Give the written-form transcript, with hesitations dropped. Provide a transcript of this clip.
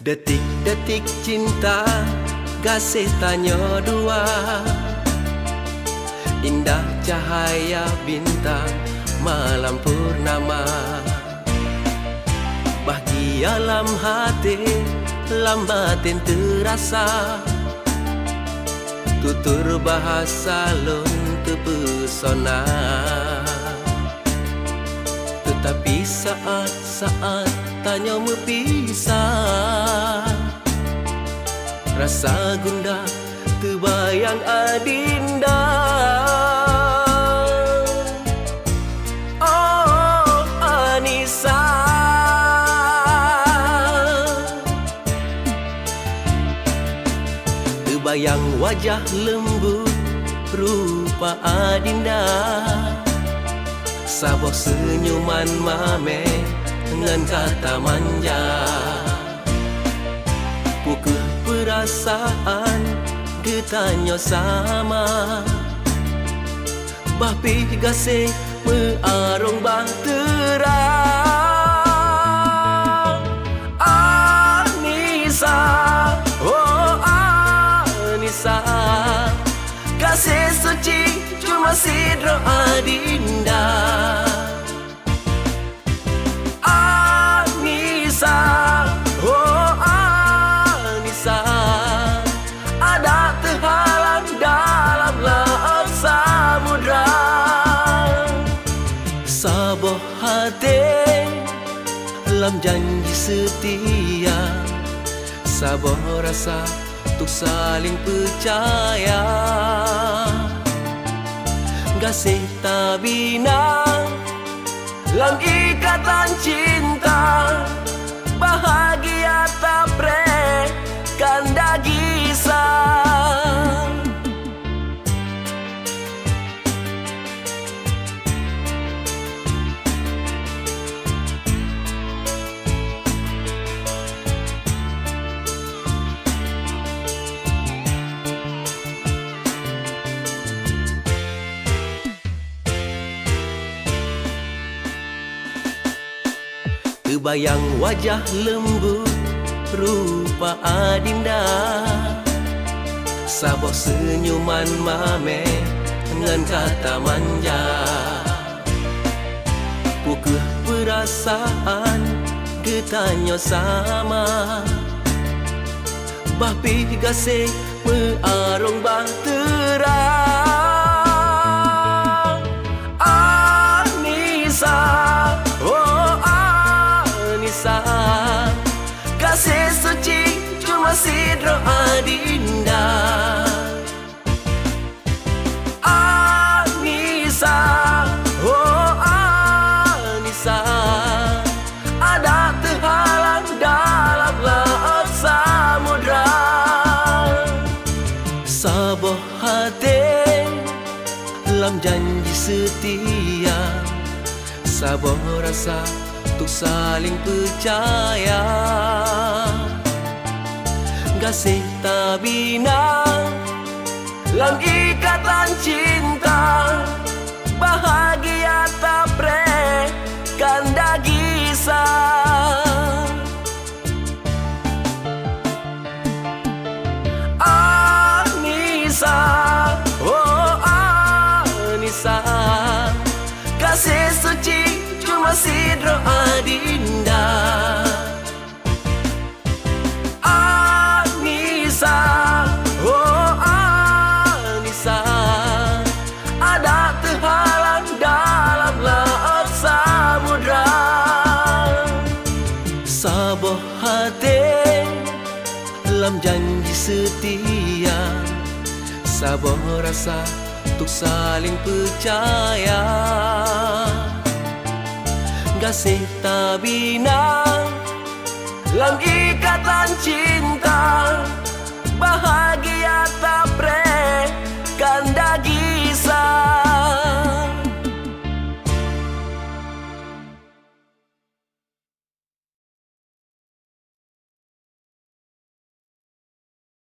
Detik-detik cinta Gasih tanya dua. Indah cahaya bintang malam purnama. Bahagia lam hati, lam batin terasa. Tutur bahasa lun terpesona. Tetapi saat-saat tanya berpisah, rasa gundah terbayang adinda. Oh Anissa, terbayang wajah lembut rupa adinda. Sabuh senyuman mame dengan kata manja. Pukul perasaan getanya sama. Bahpi gasih mearung bahtera. Anissa, oh Anissa, kasih suci cuma sidro adinda. Anissa, oh Anissa, ada terhalang dalam laut samudra. Sabuh hati lam janji setia. Sabuh rasa untuk saling percaya. Gasih tak bina lam ikatan cinta. Bahagia tak pre kanda gisah. Terbayang wajah lembut rupa adinda. Sabuh senyuman mame dengan kata manja. Pukul perasaan getanya sama. Bahpi gasih mearung bahtera. Anissa, oh Anissa, kasih suci cuma sidro adinda. Anissa, oh Anissa, ada terhalang dalam laut samudra. Sabuh hati lam janji setia. Sabuh rasa untuk saling percaya. Gasih tak bina lam ikatan cinta. Bahagia tak pre kanda gisah. Anissa, oh Anissa, kasih suci cuma sidro adinda. Anissa, oh Anissa, ada terhalang dalam laut samudra. Sabuh hati lam janji setia. Sabuh rasa untuk saling percaya. Gasih tak bina lam ikatan cinta.